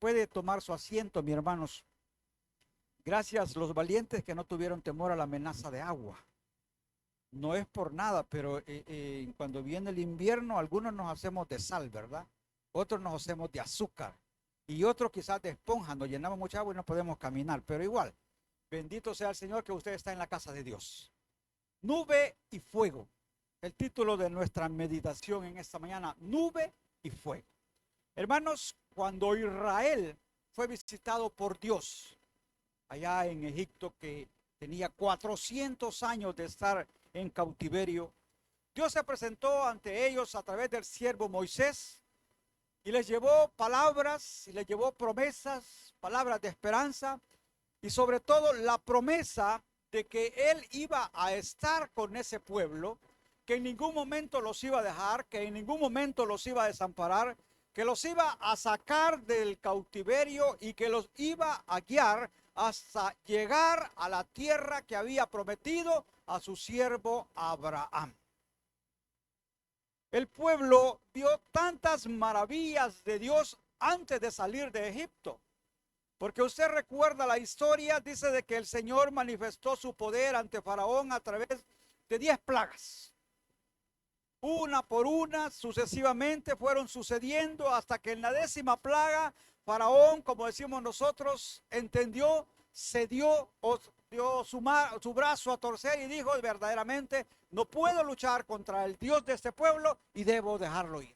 Puede tomar su asiento, mis hermanos. Gracias los valientes que no tuvieron temor a la amenaza de agua. No es por nada, pero cuando viene el invierno, algunos nos hacemos de sal, ¿verdad? Otros nos hacemos de azúcar. Y otros quizás de esponja. Nos llenamos mucha agua y no podemos caminar. Pero igual, bendito sea el Señor que usted está en la casa de Dios. Nube y fuego. El título de nuestra meditación en esta mañana, nube y fuego. Hermanos, cuando Israel fue visitado por Dios, allá en Egipto, que tenía 400 años de estar en cautiverio, Dios se presentó ante ellos a través del siervo Moisés y les llevó palabras y les llevó promesas, palabras de esperanza y sobre todo la promesa de que él iba a estar con ese pueblo, que en ningún momento los iba a dejar, que en ningún momento los iba a desamparar, que los iba a sacar del cautiverio y que los iba a guiar hasta llegar a la tierra que había prometido a su siervo Abraham. El pueblo vio tantas maravillas de Dios antes de salir de Egipto. Porque usted recuerda la historia, dice de que el Señor manifestó su poder ante Faraón a través de 10 plagas. Una por una, sucesivamente fueron sucediendo hasta que en la 10ª plaga, Faraón, como decimos nosotros, entendió, se dio su brazo a torcer y dijo: verdaderamente no puedo luchar contra el Dios de este pueblo y debo dejarlo ir.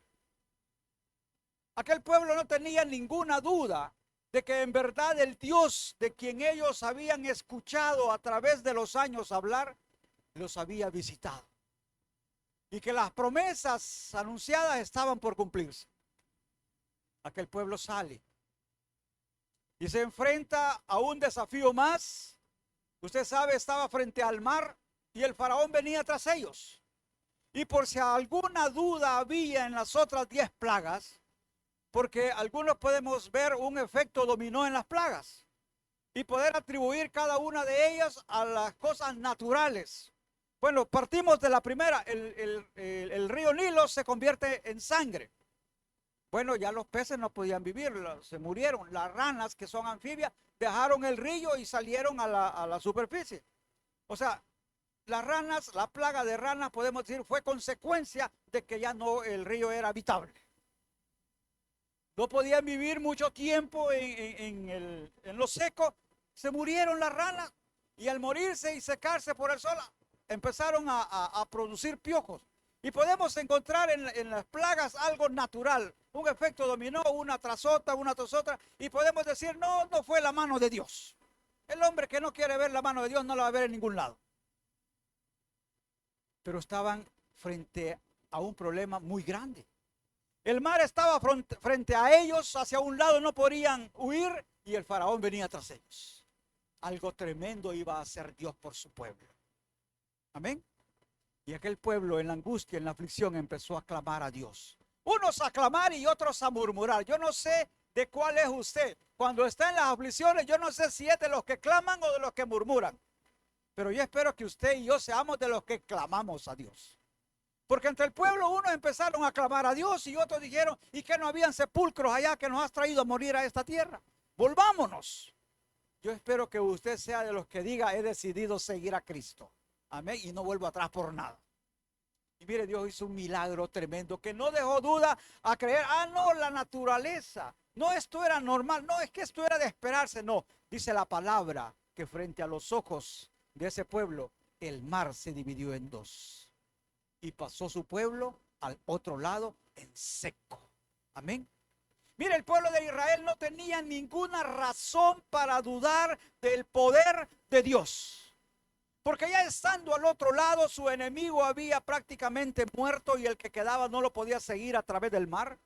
Aquel pueblo no tenía ninguna duda de que en verdad el Dios de quien ellos habían escuchado a través de los años hablar, los había visitado. Y que las promesas anunciadas estaban por cumplirse. Aquel pueblo sale y se enfrenta a un desafío más. Usted sabe, estaba frente al mar y el faraón venía tras ellos. Y por si alguna duda había en las otras 10 plagas, porque algunos podemos ver un efecto dominó en las plagas y poder atribuir cada una de ellas a las cosas naturales. Bueno, partimos de la primera. El río Nilo se convierte en sangre. Bueno, ya los peces no podían vivir, se murieron. Las ranas, que son anfibias, dejaron el río y salieron a la superficie. O sea, las ranas, la plaga de ranas, podemos decir, fue consecuencia de que ya no, el río era habitable. No podían vivir mucho tiempo en lo seco. Se murieron las ranas y al morirse y secarse por el sol, empezaron a producir piojos. Y podemos encontrar en las plagas algo natural, un efecto dominó, una tras otra, y podemos decir: no, no fue la mano de Dios. El hombre que no quiere ver la mano de Dios no la va a ver en ningún lado. Pero estaban frente a un problema muy grande. El mar estaba frente a ellos, hacia un lado no podían huir y el faraón venía tras ellos. Algo tremendo iba a hacer Dios por su pueblo. Amén. Y aquel pueblo en la angustia, en la aflicción, empezó a clamar a Dios. Unos a clamar y otros a murmurar. Yo no sé de cuál es usted. Cuando está en las aflicciones, yo no sé si es de los que claman o de los que murmuran. Pero yo espero que usted y yo seamos de los que clamamos a Dios. Porque entre el pueblo unos empezaron a clamar a Dios y otros dijeron: ¿y que no habían sepulcros allá que nos has traído a morir a esta tierra? Volvámonos. Yo espero que usted sea de los que diga: he decidido seguir a Cristo. Amén. Y no vuelvo atrás por nada. Y mire, Dios hizo un milagro tremendo que no dejó duda a creer: ah, no, la naturaleza. No, esto era normal. No, es que esto era de esperarse. No, dice la palabra que frente a los ojos de ese pueblo, el mar se dividió en dos. Y pasó su pueblo al otro lado en seco. Amén. Mire, el pueblo de Israel no tenía ninguna razón para dudar del poder de Dios. Porque ya estando al otro lado, su enemigo había prácticamente muerto y el que quedaba no lo podía seguir a través del mar.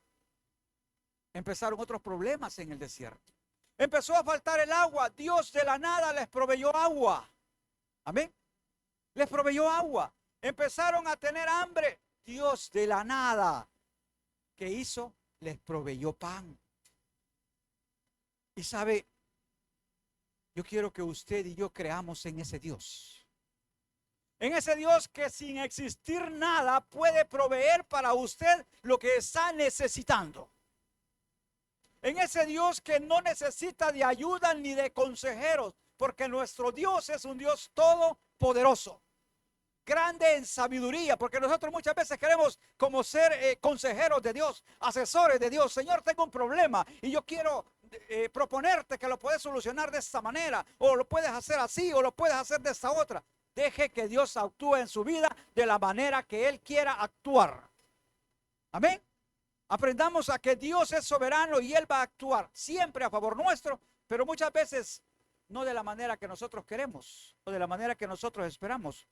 Empezaron otros problemas en el desierto. Empezó a faltar el agua. Dios de la nada les proveyó agua. Amén. Les proveyó agua. Empezaron a tener hambre. Dios de la nada, ¿qué hizo? Les proveyó pan. Y sabe, yo quiero que usted y yo creamos en ese Dios. En ese Dios que sin existir nada puede proveer para usted lo que está necesitando. En ese Dios que no necesita de ayuda ni de consejeros, porque nuestro Dios es un Dios todopoderoso, grande en sabiduría, porque nosotros muchas veces queremos como ser consejeros de Dios, asesores de Dios. Señor, tengo un problema y yo quiero proponerte que lo puedes solucionar de esta manera, o lo puedes hacer así, o lo puedes hacer de esta otra. Deje que Dios actúe en su vida de la manera que Él quiera actuar. Amén. Aprendamos a que Dios es soberano y Él va a actuar siempre a favor nuestro, pero muchas veces no de la manera que nosotros queremos o de la manera que nosotros esperamos.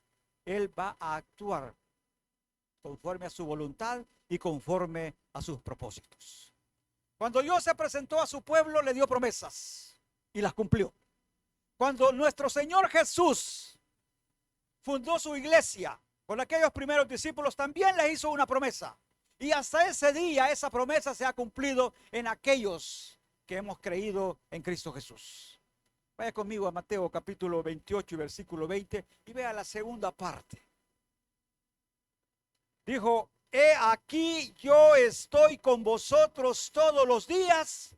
Él va a actuar conforme a su voluntad y conforme a sus propósitos. Cuando Dios se presentó a su pueblo, le dio promesas y las cumplió. Cuando nuestro Señor Jesús fundó su iglesia con aquellos primeros discípulos, también les hizo una promesa. Y hasta ese día esa promesa se ha cumplido en aquellos que hemos creído en Cristo Jesús. Vaya conmigo a Mateo capítulo 28 y versículo 20 y vea la segunda parte. Dijo: he aquí yo estoy con vosotros todos los días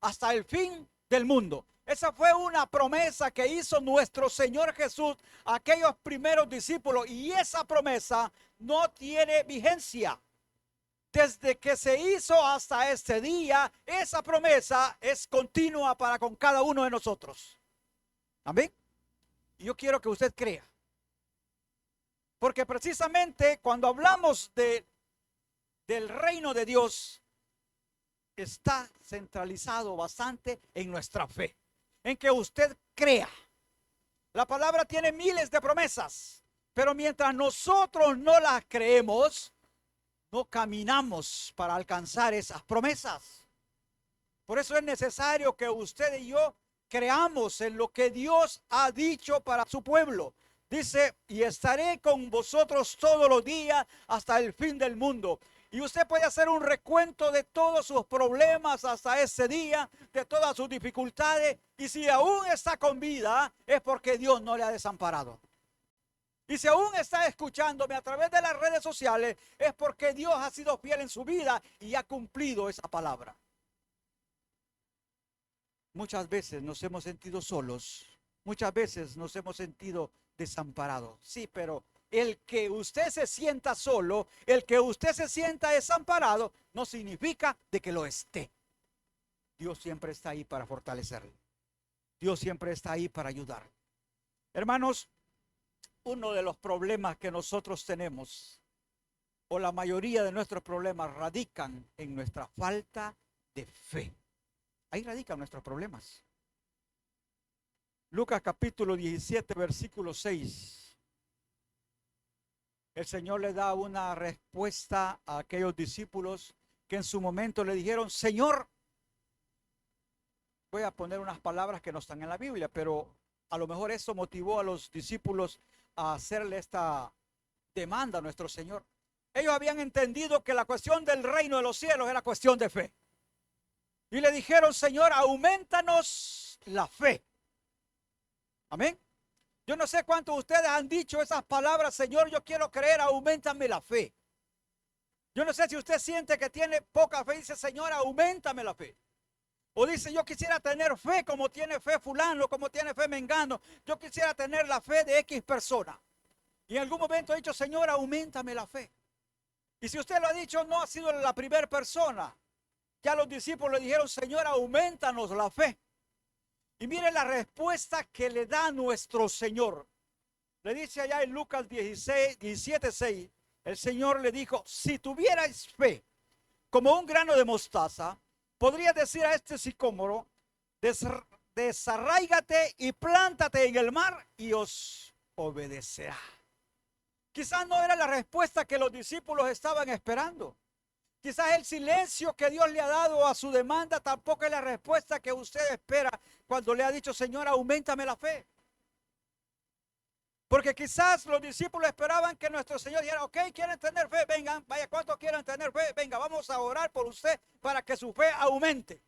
hasta el fin del mundo. Esa fue una promesa que hizo nuestro Señor Jesús a aquellos primeros discípulos, y esa promesa no tiene vigencia. Desde que se hizo hasta este día, esa promesa es continua para con cada uno de nosotros. Amén. Y yo quiero que usted crea, porque precisamente cuando hablamos del reino de Dios, está centralizado bastante en nuestra fe, en que usted crea. La palabra tiene miles de promesas, pero mientras nosotros no las creemos, no caminamos para alcanzar esas promesas. Por eso es necesario que usted y yo creamos en lo que Dios ha dicho para su pueblo. Dice: y estaré con vosotros todos los días hasta el fin del mundo. Y usted puede hacer un recuento de todos sus problemas hasta ese día, de todas sus dificultades. Y si aún está con vida, es porque Dios no le ha desamparado. Y si aún está escuchándome a través de las redes sociales, es porque Dios ha sido fiel en su vida y ha cumplido esa palabra. Muchas veces nos hemos sentido solos, muchas veces nos hemos sentido desamparados. Sí, pero el que usted se sienta solo, el que usted se sienta desamparado, no significa de que lo esté. Dios siempre está ahí para fortalecerle. Dios siempre está ahí para ayudar. Hermanos, uno de los problemas que nosotros tenemos, o la mayoría de nuestros problemas, radican en nuestra falta de fe. Ahí radican nuestros problemas. Lucas capítulo 17, versículo 6. El Señor le da una respuesta a aquellos discípulos que en su momento le dijeron: Señor, voy a poner unas palabras que no están en la Biblia, pero a lo mejor eso motivó a los discípulos a hacerle esta demanda a nuestro Señor. Ellos habían entendido que la cuestión del reino de los cielos era cuestión de fe. Y le dijeron: Señor, aumentanos la fe. Amén. Yo no sé cuántos de ustedes han dicho esas palabras: Señor, yo quiero creer, auméntame la fe. Yo no sé si usted siente que tiene poca fe y dice: Señor, auméntame la fe. O dice: yo quisiera tener fe como tiene fe fulano, como tiene fe mengano. Yo quisiera tener la fe de X persona. Y en algún momento ha dicho: Señor, auméntame la fe. Y si usted lo ha dicho, no ha sido la primera persona. Ya los discípulos le dijeron: Señor, aumentanos la fe. Y mire la respuesta que le da nuestro Señor. Le dice allá en Lucas 17:6, el Señor le dijo: si tuvierais fe como un grano de mostaza, podría decir a este sicómoro: desarráigate y plántate en el mar, y os obedecerá. Quizás no era la respuesta que los discípulos estaban esperando. Quizás el silencio que Dios le ha dado a su demanda tampoco es la respuesta que usted espera cuando le ha dicho: Señor, auméntame la fe. Porque quizás los discípulos esperaban que nuestro Señor dijera: ok, ¿quieren tener fe? Vengan, vaya, ¿cuántos quieren tener fe? Venga, vamos a orar por usted para que su fe aumente.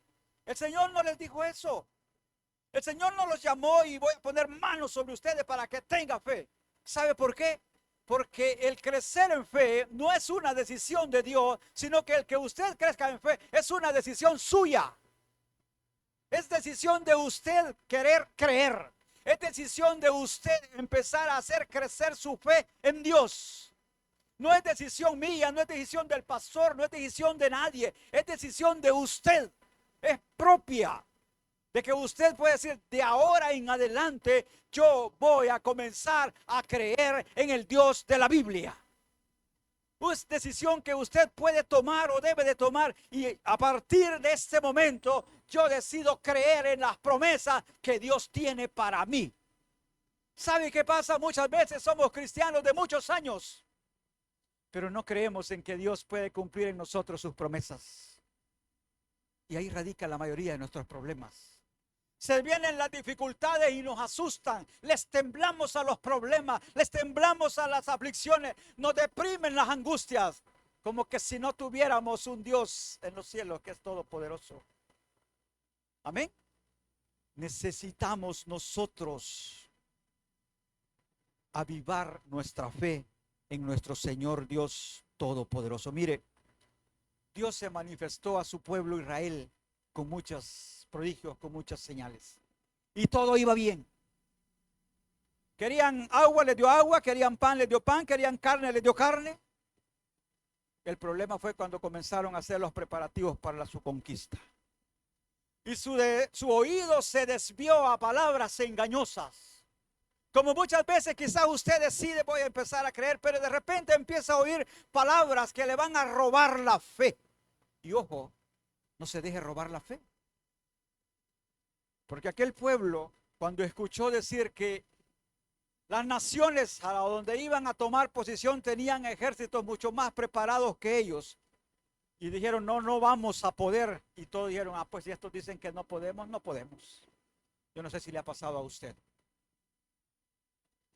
El Señor no les dijo eso. El Señor no los llamó y voy a poner manos sobre ustedes para que tenga fe. ¿Sabe por qué? Porque el crecer en fe no es una decisión de Dios, sino que el que usted crezca en fe es una decisión suya. decisión de usted querer creer. Es decisión de usted empezar a hacer crecer su fe en Dios. No es decisión mía, no es decisión del pastor, no es decisión de nadie. Es decisión de usted. Es propia. De que usted puede decir, de ahora en adelante yo voy a comenzar a creer en el Dios de la Biblia. Es decisión que usted puede tomar o debe de tomar, y a partir de este momento yo decido creer en las promesas que Dios tiene para mí. ¿Sabe qué pasa? Muchas veces somos cristianos de muchos años, pero no creemos en que Dios puede cumplir en nosotros sus promesas. Y ahí radica la mayoría de nuestros problemas. Se vienen las dificultades y nos asustan. Les temblamos a los problemas, les temblamos a las aflicciones, nos deprimen las angustias, como que si no tuviéramos un Dios en los cielos que es todopoderoso. Amén. Necesitamos nosotros avivar nuestra fe en nuestro Señor Dios todopoderoso. Mire, Dios se manifestó a su pueblo Israel con muchos prodigios, con muchas señales, y todo iba bien. Querían agua, les dio agua. Querían pan, les dio pan. Querían carne, les dio carne. El problema fue cuando comenzaron a hacer los preparativos para su conquista, y su oído se desvió a palabras engañosas. Como muchas veces quizás usted decide, voy a empezar a creer, pero de repente empieza a oír palabras que le van a robar la fe. Y ojo, no se deje robar la fe. Porque aquel pueblo, cuando escuchó decir que las naciones a donde iban a tomar posición tenían ejércitos mucho más preparados que ellos, y dijeron, no vamos a poder. Y todos dijeron, pues si estos dicen que no podemos, no podemos. Yo no sé si le ha pasado a usted.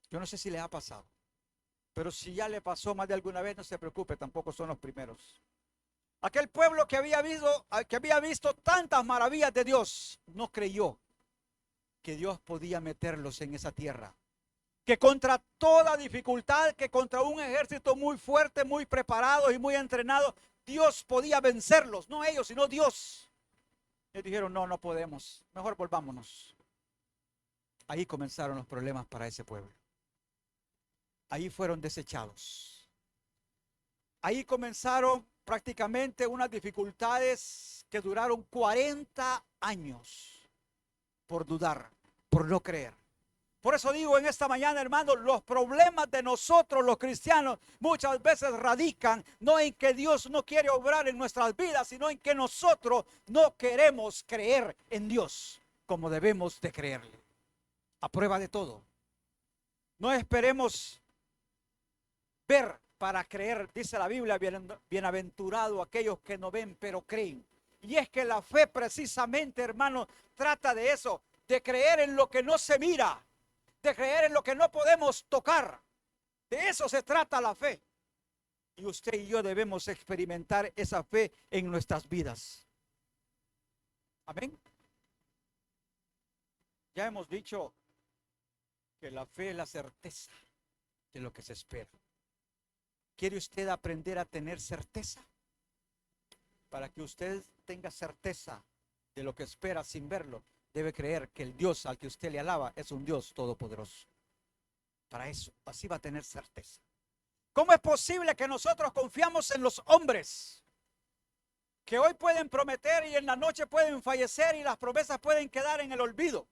Yo no sé si le ha pasado. Pero si ya le pasó más de alguna vez, no se preocupe, tampoco son los primeros. Aquel pueblo que había visto tantas maravillas de Dios, no creyó que Dios podía meterlos en esa tierra. Que contra toda dificultad, que contra un ejército muy fuerte, muy preparado y muy entrenado, Dios podía vencerlos. No ellos, sino Dios. Ellos dijeron, no podemos, mejor volvámonos. Ahí comenzaron los problemas para ese pueblo. Ahí fueron desechados. Ahí comenzaron prácticamente unas dificultades que duraron 40 años por dudar, por no creer. Por eso digo en esta mañana, hermanos, los problemas de nosotros los cristianos muchas veces radican no en que Dios no quiere obrar en nuestras vidas, sino en que nosotros no queremos creer en Dios como debemos de creerle. A prueba de todo. No esperemos ver para creer, dice la Biblia, bienaventurado aquellos que no ven pero creen. Y es que la fe precisamente, hermano, trata de eso, de creer en lo que no se mira, de creer en lo que no podemos tocar. De eso se trata la fe. Y usted y yo debemos experimentar esa fe en nuestras vidas. Amén. Ya hemos dicho que la fe es la certeza de lo que se espera. ¿Quiere usted aprender a tener certeza? Para que usted tenga certeza de lo que espera sin verlo, debe creer que el Dios al que usted le alaba es un Dios todopoderoso. Para eso, así va a tener certeza. ¿Cómo es posible que nosotros confiamos en los hombres? Que hoy pueden prometer y en la noche pueden fallecer y las promesas pueden quedar en el olvido.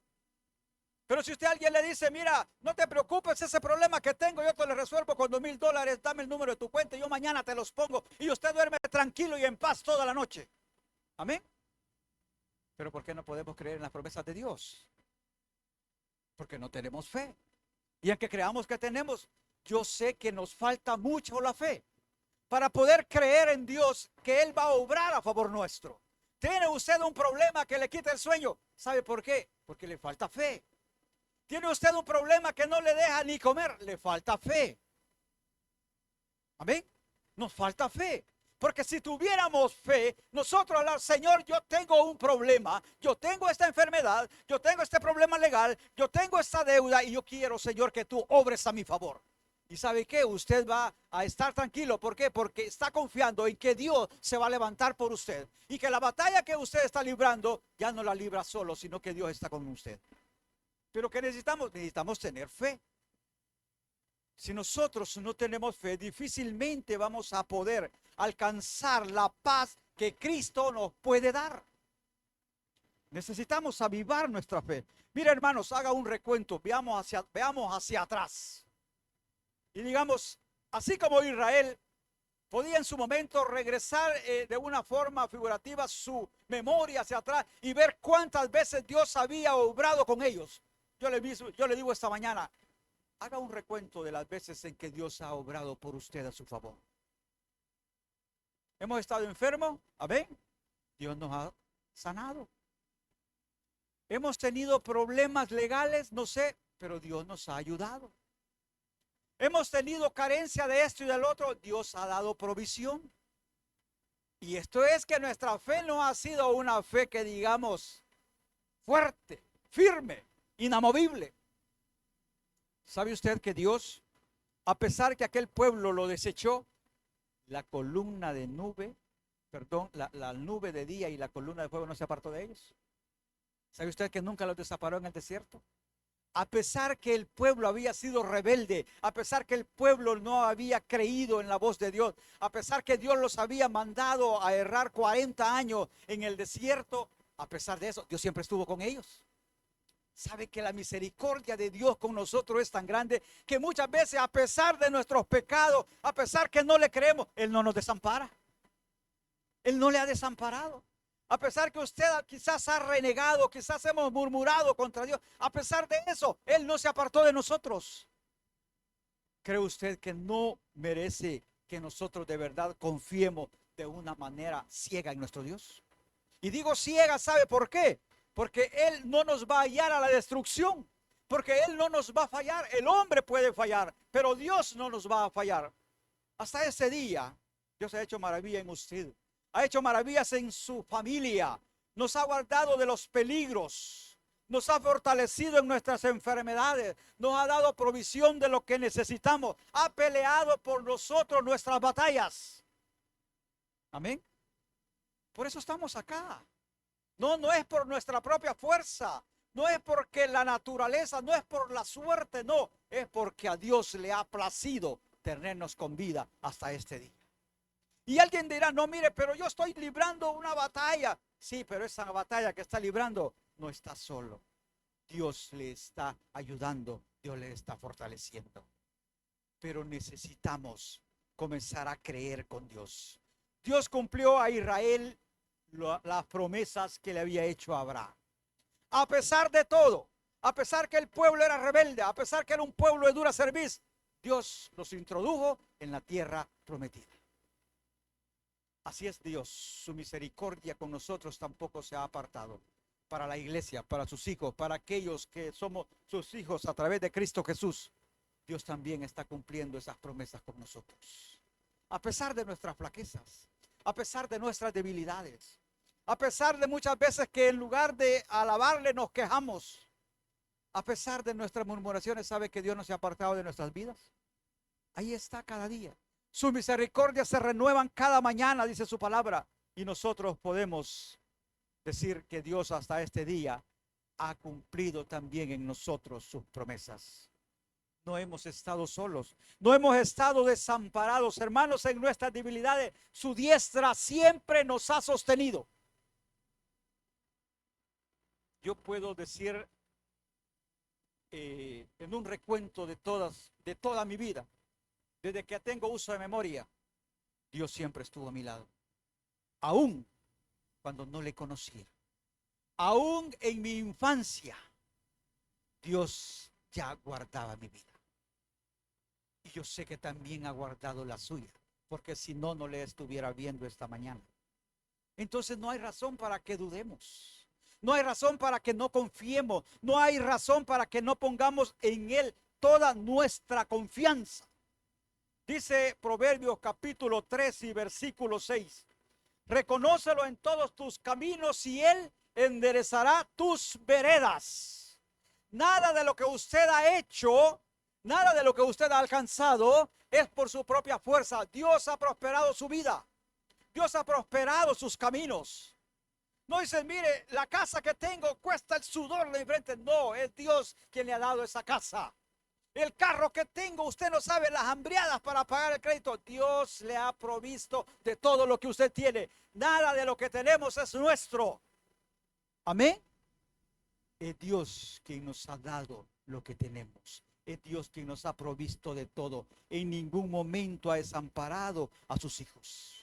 Pero si usted a alguien le dice, mira, no te preocupes, ese problema que tengo yo te lo resuelvo con $2,000, dame el número de tu cuenta y yo mañana te los pongo, y usted duerme tranquilo y en paz toda la noche. Amén. Pero ¿por qué no podemos creer en las promesas de Dios? Porque no tenemos fe. Y aunque creamos que tenemos, yo sé que nos falta mucho la fe para poder creer en Dios que Él va a obrar a favor nuestro. ¿Tiene usted un problema que le quita el sueño? ¿Sabe por qué? Porque le falta fe. ¿Tiene usted un problema que no le deja ni comer? Le falta fe. Amén. Nos falta fe. Porque si tuviéramos fe, nosotros al Señor, yo tengo un problema, yo tengo esta enfermedad, yo tengo este problema legal, yo tengo esta deuda y yo quiero, Señor, que tú obres a mi favor. ¿Y sabe qué? Usted va a estar tranquilo. ¿Por qué? Porque está confiando en que Dios se va a levantar por usted. Y que la batalla que usted está librando ya no la libra solo, sino que Dios está con usted. Pero ¿qué necesitamos? Necesitamos tener fe. Si nosotros no tenemos fe, difícilmente vamos a poder alcanzar la paz que Cristo nos puede dar. Necesitamos avivar nuestra fe. Mira, hermanos, haga un recuento. Veamos hacia atrás. Y digamos, así como Israel podía en su momento regresar de una forma figurativa su memoria hacia atrás y ver cuántas veces Dios había obrado con ellos. Yo le digo esta mañana, haga un recuento de las veces en que Dios ha obrado por usted a su favor. Hemos estado enfermos, amén. Dios nos ha sanado. Hemos tenido problemas legales, no sé, pero Dios nos ha ayudado. Hemos tenido carencia de esto y del otro, Dios ha dado provisión. Y esto es que nuestra fe no ha sido una fe que digamos fuerte, firme, inamovible. ¿Sabe usted que Dios, a pesar que aquel pueblo lo desechó, la columna de nube, la nube de día y la columna de fuego no se apartó de ellos? ¿Sabe usted que nunca los desamparó en el desierto? A pesar que el pueblo había sido rebelde, a pesar que el pueblo no había creído en la voz de Dios, a pesar que Dios los había mandado a errar 40 años en el desierto, a pesar de eso, Dios siempre estuvo con ellos. Sabe que la misericordia de Dios con nosotros es tan grande que muchas veces, a pesar de nuestros pecados, a pesar que no le creemos, Él no nos desampara. Él no le ha desamparado. A pesar que usted quizás ha renegado, quizás hemos murmurado contra Dios, a pesar de eso, Él no se apartó de nosotros. ¿Cree usted que no merece que nosotros de verdad confiemos de una manera ciega en nuestro Dios? Y digo ciega, ¿sabe por qué? Porque Él no nos va a hallar a la destrucción, porque Él no nos va a fallar. El hombre puede fallar, pero Dios no nos va a fallar. Hasta ese día, Dios ha hecho maravilla en usted. Ha hecho maravillas en su familia. Nos ha guardado de los peligros. Nos ha fortalecido en nuestras enfermedades. Nos ha dado provisión de lo que necesitamos. Ha peleado por nosotros nuestras batallas. Amén. Por eso estamos acá. No es por nuestra propia fuerza. No es porque la naturaleza, no es por la suerte, no. Es porque a Dios le ha placido tenernos con vida hasta este día. Y alguien dirá, no, mire, pero yo estoy librando una batalla. Sí, pero esa batalla que está librando no está solo. Dios le está ayudando, Dios le está fortaleciendo. Pero necesitamos comenzar a creer con Dios. Dios cumplió a Israel las promesas que le había hecho a Abraham. A pesar de todo, a pesar que el pueblo era rebelde, a pesar que era un pueblo de dura cerviz, Dios los introdujo en la tierra prometida. Así es Dios, su misericordia con nosotros tampoco se ha apartado. Para la iglesia, para sus hijos, para aquellos que somos sus hijos a través de Cristo Jesús, Dios también está cumpliendo esas promesas con nosotros. A pesar de nuestras flaquezas, a pesar de nuestras debilidades, a pesar de muchas veces que en lugar de alabarle nos quejamos, a pesar de nuestras murmuraciones, ¿sabe que Dios no se ha apartado de nuestras vidas? Ahí está cada día. Sus misericordias se renuevan cada mañana, dice su palabra. Y nosotros podemos decir que Dios hasta este día ha cumplido también en nosotros sus promesas. No hemos estado solos, no hemos estado desamparados, hermanos, en nuestras debilidades. Su diestra siempre nos ha sostenido. Yo puedo decir en un recuento de toda mi vida, desde que tengo uso de memoria, Dios siempre estuvo a mi lado. Aún cuando no le conocía, aún en mi infancia, Dios ya guardaba mi vida. Y yo sé que también ha guardado la suya, porque si no, no le estuviera viendo esta mañana. Entonces no hay razón para que dudemos. No hay razón para que no confiemos. No hay razón para que no pongamos en Él toda nuestra confianza. Dice Proverbios capítulo 3 y versículo 6. Reconócelo en todos tus caminos y Él enderezará tus veredas. Nada de lo que usted ha hecho Nada de lo que usted ha alcanzado es por su propia fuerza. Dios ha prosperado su vida. Dios ha prosperado sus caminos. No dice, mire, la casa que tengo cuesta el sudor de mi frente. No, es Dios quien le ha dado esa casa. El carro que tengo, usted no sabe las hambriadas para pagar el crédito. Dios le ha provisto de todo lo que usted tiene. Nada de lo que tenemos es nuestro. Amén. Es Dios quien nos ha dado lo que tenemos. Es Dios quien nos ha provisto de todo. En ningún momento ha desamparado a sus hijos.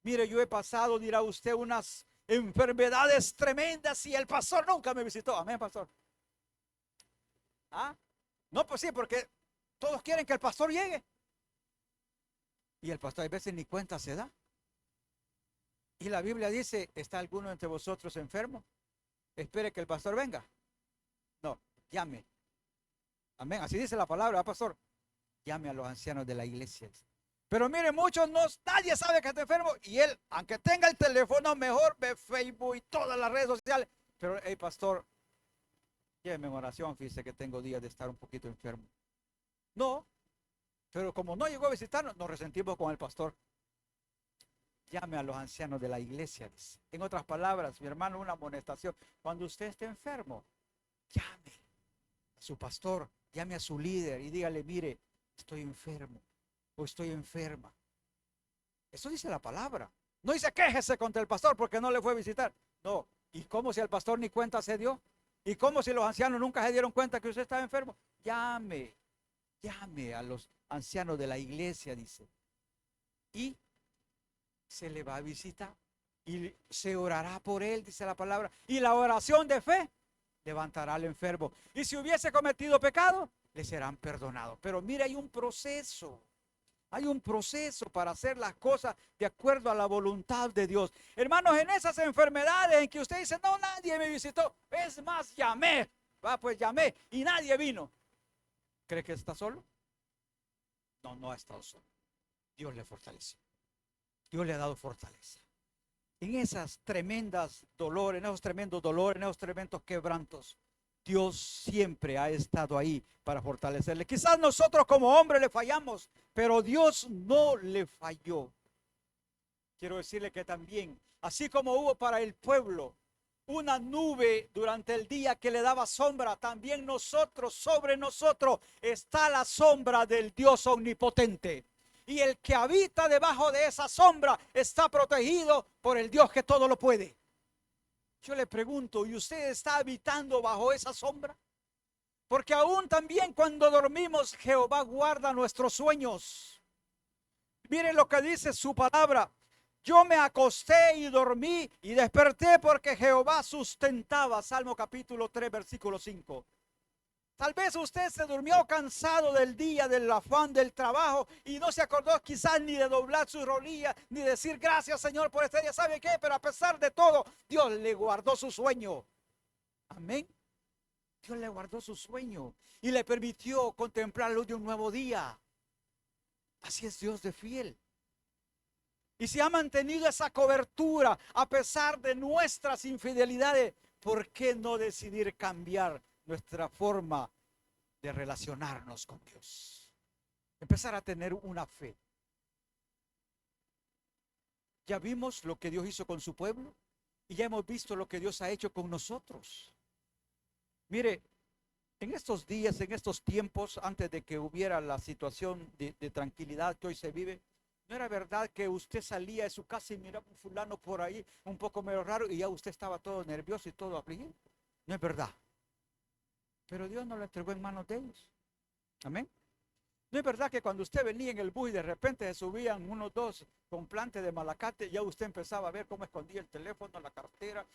Mire, yo he pasado, dirá usted, unas enfermedades tremendas y el pastor nunca me visitó. Amén, pastor. ¿Ah? No, pues sí, porque todos quieren que el pastor llegue. Y el pastor a veces ni cuenta se da. Y la Biblia dice, ¿está alguno entre vosotros enfermo? Espere que el pastor venga. No, llame. Amén, así dice la palabra, pastor. Llame a los ancianos de la iglesia. Pero mire, muchos no, nadie sabe que está enfermo. Y él, aunque tenga el teléfono, mejor ve Facebook y todas las redes sociales. Pero, hey, pastor, lléveme en oración, fíjese que tengo días de estar un poquito enfermo. No, pero como no llegó a visitarnos, nos resentimos con el pastor. Llame a los ancianos de la iglesia, dice. En otras palabras, mi hermano, una amonestación. Cuando usted esté enfermo, llame a su pastor, llame a su líder y dígale, mire, estoy enfermo o estoy enferma. Eso dice la palabra. No dice quéjese contra el pastor porque no le fue a visitar. No. ¿Y cómo si el pastor ni cuenta se dio? ¿Y cómo si los ancianos nunca se dieron cuenta que usted estaba enfermo? Llame a los ancianos de la iglesia, dice. Y se le va a visitar. Y se orará por él, dice la palabra. Y la oración de fe levantará al enfermo. Y si hubiese cometido pecado, le serán perdonados. Pero mire, hay un proceso. Hay un proceso para hacer las cosas de acuerdo a la voluntad de Dios. Hermanos, en esas enfermedades en que usted dice, no, nadie me visitó. Es más, llamé. Pues llamé y nadie vino. ¿Cree que está solo? No, no ha estado solo. Dios le fortaleció. Dios le ha dado fortaleza. En esas tremendas dolores, en esos tremendos dolores, en esos tremendos quebrantos, Dios siempre ha estado ahí para fortalecerle. Quizás nosotros como hombres le fallamos, pero Dios no le falló. Quiero decirle que también, así como hubo para el pueblo una nube durante el día que le daba sombra, también nosotros, sobre nosotros, está la sombra del Dios omnipotente. Y el que habita debajo de esa sombra está protegido por el Dios que todo lo puede. Yo le pregunto, ¿y usted está habitando bajo esa sombra? Porque aún también cuando dormimos, Jehová guarda nuestros sueños. Miren lo que dice su palabra. Yo me acosté y dormí y desperté porque Jehová sustentaba. Salmo capítulo 3, versículo 5. Tal vez usted se durmió cansado del día, del afán, del trabajo y no se acordó quizás ni de doblar su rodilla, ni decir gracias Señor por este día. ¿Sabe qué? Pero a pesar de todo, Dios le guardó su sueño. Amén. Dios le guardó su sueño y le permitió contemplar la luz de un nuevo día. Así es Dios de fiel. Y si ha mantenido esa cobertura a pesar de nuestras infidelidades, ¿por qué no decidir cambiar nuestra forma de relacionarnos con Dios? Empezar a tener una fe. Ya vimos lo que Dios hizo con su pueblo y ya hemos visto lo que Dios ha hecho con nosotros. Mire, en estos días, en estos tiempos, antes de que hubiera la situación de tranquilidad que hoy se vive, ¿no era verdad que usted salía de su casa y miraba un fulano por ahí, un poco medio raro, y ya usted estaba todo nervioso y todo afligido? No es verdad. Pero Dios no lo entregó en manos de ellos. Amén. No es verdad que cuando usted venía en el bus y de repente se subían unos dos con plantes de malacate, ya usted empezaba a ver cómo escondía el teléfono, la cartera,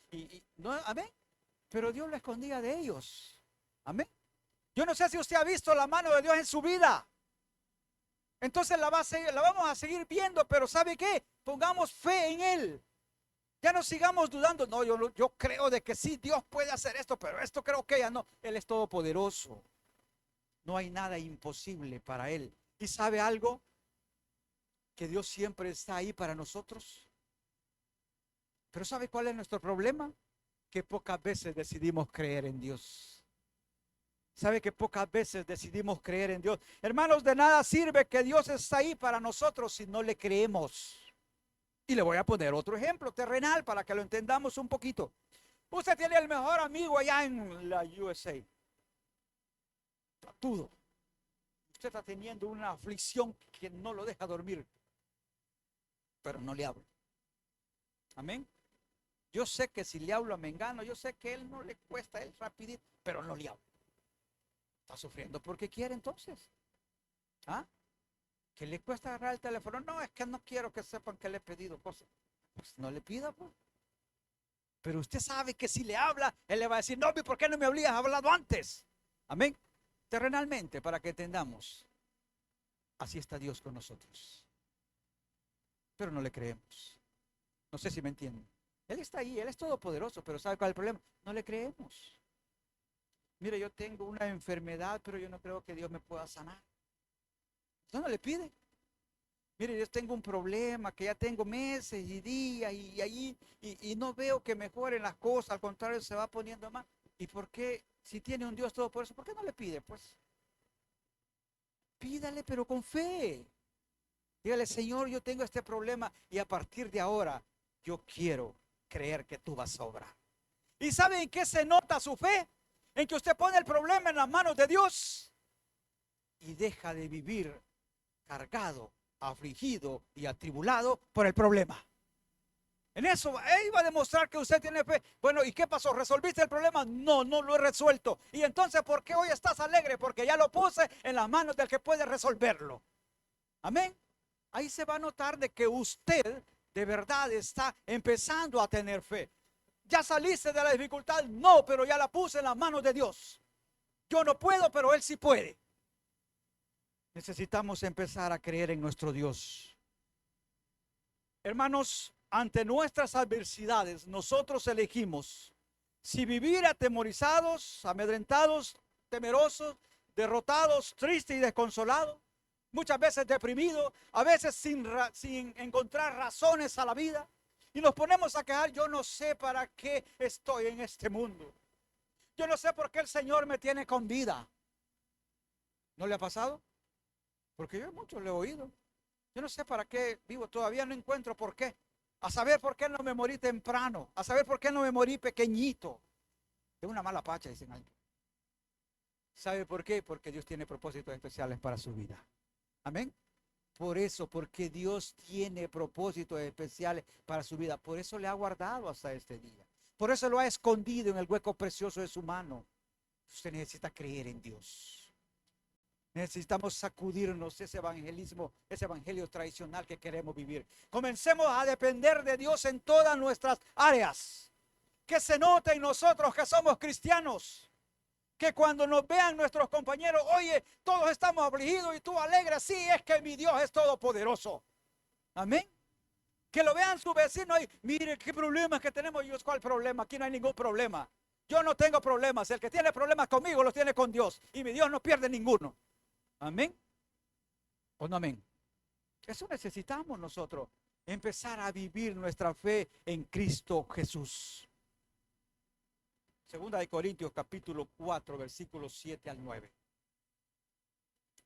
no, amén. Pero Dios lo escondía de ellos. Amén. Yo no sé si usted ha visto la mano de Dios en su vida. Entonces la vamos a seguir viendo, pero ¿sabe qué? Pongamos fe en Él. Ya no sigamos dudando. No, yo creo de que sí, Dios puede hacer esto, pero esto creo que ya no. Él es todopoderoso. No hay nada imposible para Él. ¿Y sabe algo? Que Dios siempre está ahí para nosotros. Pero ¿sabe cuál es nuestro problema? Que pocas veces decidimos creer en Dios. Sabe que pocas veces decidimos creer en Dios. Hermanos, de nada sirve que Dios está ahí para nosotros si no le creemos. Y le voy a poner otro ejemplo terrenal para que lo entendamos un poquito. Usted tiene el mejor amigo allá en la USA. Todo. Usted está teniendo una aflicción que no lo deja dormir, pero no le habla. Amén. Yo sé que si le hablo a Mengano, yo sé que él no le cuesta, él rapidito, pero no le hablo. Está sufriendo porque quiere entonces. ¿Ah? ¿Qué le cuesta agarrar el teléfono? No, es que no quiero que sepan que le he pedido cosas. Pues no le pida, pues. Pero usted sabe que si le habla, él le va a decir, no, ¿por qué no me habrías hablado antes? Amén. Terrenalmente, para que entendamos. Así está Dios con nosotros. Pero no le creemos. No sé si me entienden. Él está ahí, Él es todopoderoso, pero ¿sabe cuál es el problema? No le creemos. Mire, yo tengo una enfermedad, pero yo no creo que Dios me pueda sanar. Usted no le pide. Mire, yo tengo un problema que ya tengo meses y días y allí y no veo que mejoren las cosas, al contrario se va poniendo más. ¿Y por qué, si tiene un Dios todopoderoso, por qué no le pide? Pues pídale, pero con fe. Dígale, Señor, yo tengo este problema y a partir de ahora yo quiero creer que tú vas a obrar. ¿Y sabe en qué se nota su fe? En que usted pone el problema en las manos de Dios y deja de vivir cargado, afligido y atribulado por el problema. En eso, él va a demostrar que usted tiene fe. Bueno, ¿y qué pasó? ¿Resolviste el problema? No, no lo he resuelto. Y entonces, ¿por qué hoy estás alegre? Porque ya lo puse en las manos del que puede resolverlo. Amén. Ahí se va a notar de que usted de verdad está empezando a tener fe. ¿Ya saliste de la dificultad? No, pero ya la puse en las manos de Dios. Yo no puedo, pero Él sí puede. Necesitamos empezar a creer en nuestro Dios. Hermanos, ante nuestras adversidades, nosotros elegimos si vivir atemorizados, amedrentados, temerosos, derrotados, tristes y desconsolados, muchas veces deprimidos, a veces sin encontrar razones a la vida. Y nos ponemos a quejar, yo no sé para qué estoy en este mundo. Yo no sé por qué el Señor me tiene con vida. ¿No le ha pasado? Porque yo mucho le he oído. Yo no sé para qué vivo, todavía no encuentro por qué. A saber por qué no me morí temprano, a saber por qué no me morí pequeñito. Es una mala pacha, dicen alguien. ¿Sabe por qué? Porque Dios tiene propósitos especiales para su vida. Amén. Por eso, porque Dios tiene propósitos especiales para su vida. Por eso le ha guardado hasta este día. Por eso lo ha escondido en el hueco precioso de su mano. Usted necesita creer en Dios. Necesitamos sacudirnos ese evangelismo, ese evangelio tradicional que queremos vivir. Comencemos a depender de Dios en todas nuestras áreas. Que se note en nosotros que somos cristianos. Que cuando nos vean nuestros compañeros, oye, todos estamos afligidos y tú alegre, sí, es que mi Dios es todopoderoso. Amén. Que lo vean sus vecinos y mire qué problemas que tenemos. Yo, ¿cuál problema? Aquí no hay ningún problema. Yo no tengo problemas. El que tiene problemas conmigo los tiene con Dios. Y mi Dios no pierde ninguno. Amén. ¿O no amén? Eso necesitamos nosotros. Empezar a vivir nuestra fe en Cristo Jesús. Segunda de Corintios capítulo 4 versículos 7 al 9.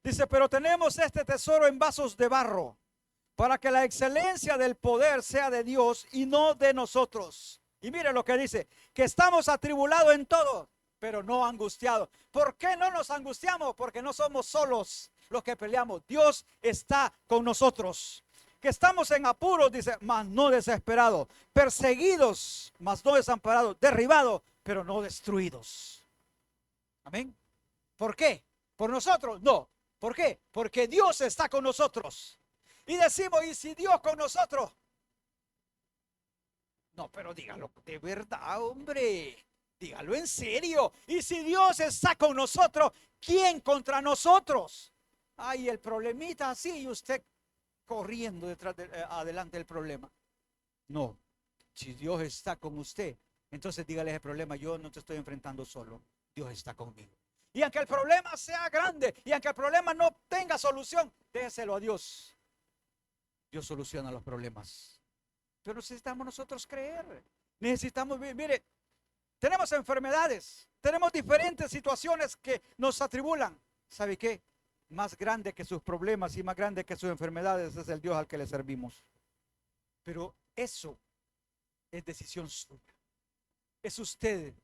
Dice, pero tenemos este tesoro en vasos de barro, para que la excelencia del poder sea de Dios y no de nosotros. Y mire lo que dice, que estamos atribulados en todo, pero no angustiados. ¿Por qué no nos angustiamos? Porque no somos solos los que peleamos. Dios está con nosotros. Que estamos en apuros, dice, mas no desesperados. Perseguidos, mas no desamparados. Derribados, pero no destruidos. Amén. ¿Por qué? ¿Por nosotros? No. ¿Por qué? Porque Dios está con nosotros. Y decimos, ¿y si Dios con nosotros? No, pero dígalo de verdad, hombre. Dígalo en serio. Y si Dios está con nosotros, ¿quién contra nosotros? Ay, el problemita así y usted corriendo detrás adelante del problema. No. Si Dios está con usted, entonces dígale ese problema, yo no te estoy enfrentando solo. Dios está conmigo. Y aunque el problema sea grande y aunque el problema no tenga solución, déjeselo a Dios. Dios soluciona los problemas. Pero necesitamos nosotros creer. Necesitamos, mire, tenemos enfermedades, tenemos diferentes situaciones que nos atribulan. ¿Sabe qué? Más grande que sus problemas y más grande que sus enfermedades es el Dios al que le servimos. Pero eso es decisión suya. Es usted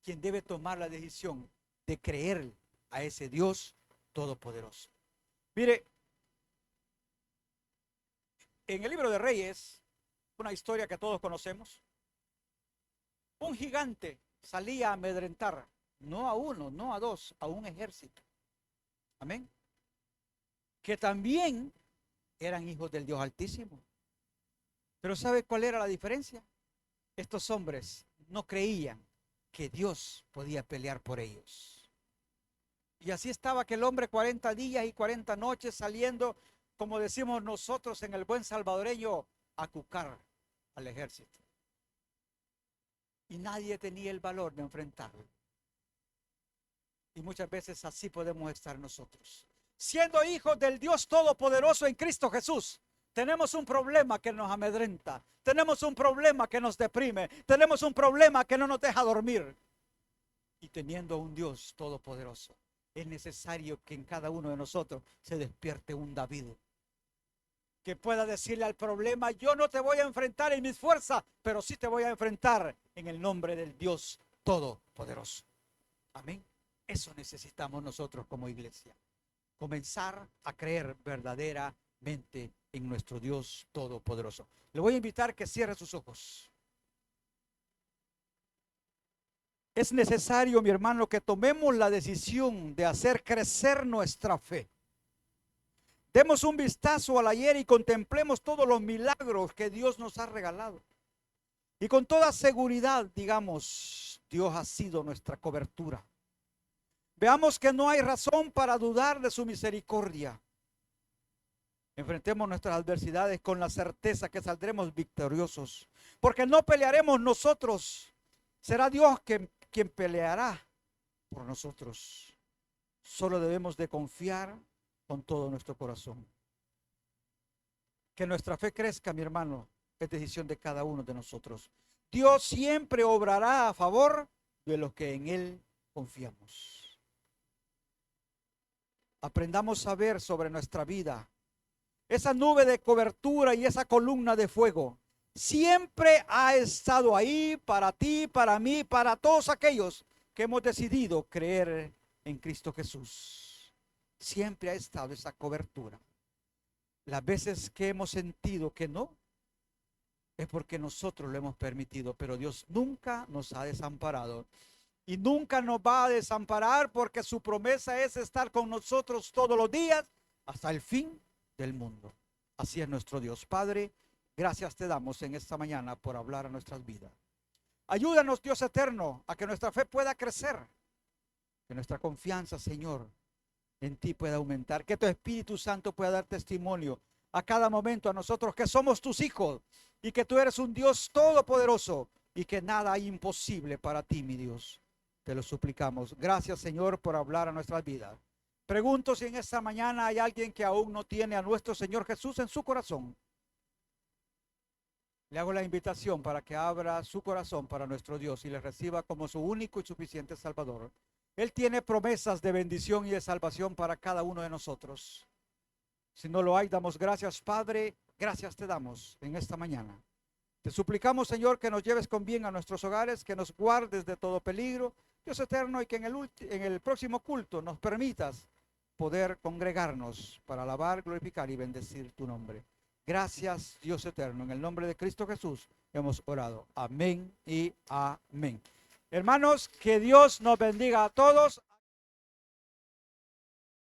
quien debe tomar la decisión de creer a ese Dios todopoderoso. Mire, en el libro de Reyes, una historia que todos conocemos, un gigante salía a amedrentar, no a uno, no a dos, a un ejército. Amén. Que también eran hijos del Dios Altísimo. Pero ¿sabe cuál era la diferencia? Estos hombres no creían que Dios podía pelear por ellos. Y así estaba aquel hombre 40 días y 40 noches saliendo, como decimos nosotros en el buen salvadoreño, a cucar al ejército. Y nadie tenía el valor de enfrentarlo. Y muchas veces así podemos estar nosotros. Siendo hijos del Dios Todopoderoso en Cristo Jesús, tenemos un problema que nos amedrenta. Tenemos un problema que nos deprime. Tenemos un problema que no nos deja dormir. Y teniendo un Dios Todopoderoso, es necesario que en cada uno de nosotros se despierte un David. Que pueda decirle al problema: yo no te voy a enfrentar en mis fuerzas, pero sí te voy a enfrentar en el nombre del Dios Todopoderoso. Amén. Eso necesitamos nosotros como iglesia. Comenzar a creer verdaderamente en nuestro Dios Todopoderoso. Le voy a invitar que cierre sus ojos. Es necesario, mi hermano, que tomemos la decisión de hacer crecer nuestra fe. Demos un vistazo al ayer y contemplemos todos los milagros que Dios nos ha regalado. Y con toda seguridad, digamos, Dios ha sido nuestra cobertura. Veamos que no hay razón para dudar de su misericordia. Enfrentemos nuestras adversidades con la certeza que saldremos victoriosos. Porque no pelearemos nosotros. Será Dios quien peleará por nosotros. Solo debemos de confiar con todo nuestro corazón. Que nuestra fe crezca, mi hermano, es decisión de cada uno de nosotros. Dios siempre obrará a favor de los que en Él confiamos. Aprendamos a ver sobre nuestra vida. Esa nube de cobertura y esa columna de fuego siempre ha estado ahí para ti, para mí, para todos aquellos que hemos decidido creer en Cristo Jesús. Siempre ha estado esa cobertura. Las veces que hemos sentido que no, es porque nosotros lo hemos permitido, pero Dios nunca nos ha desamparado. Y nunca nos va a desamparar, porque su promesa es estar con nosotros todos los días hasta el fin del mundo. Así es nuestro Dios. Padre, gracias te damos en esta mañana por hablar a nuestras vidas. Ayúdanos, Dios eterno, a que nuestra fe pueda crecer. Que nuestra confianza, Señor, en ti pueda aumentar. Que tu Espíritu Santo pueda dar testimonio a cada momento a nosotros que somos tus hijos y que tú eres un Dios todopoderoso y que nada hay imposible para ti, mi Dios. Te lo suplicamos. Gracias, Señor, por hablar a nuestras vidas. Pregunto si en esta mañana hay alguien que aún no tiene a nuestro Señor Jesús en su corazón. Le hago la invitación para que abra su corazón para nuestro Dios y le reciba como su único y suficiente Salvador. Él tiene promesas de bendición y de salvación para cada uno de nosotros. Si no lo hay, damos gracias, Padre. Gracias te damos en esta mañana. Te suplicamos, Señor, que nos lleves con bien a nuestros hogares, que nos guardes de todo peligro, Dios eterno, y que en el próximo culto nos permitas poder congregarnos para alabar, glorificar y bendecir tu nombre. Gracias, Dios eterno. En el nombre de Cristo Jesús hemos orado. Amén y amén. Hermanos, que Dios nos bendiga a todos.